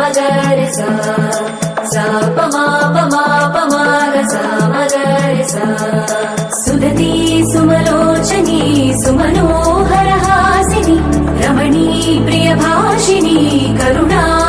मगरे सा सा प मा ग सा मगरे सा सुदती सुमलोचनी सुमनोहर हासिनी रमणी प्रियभाषिणी करुणा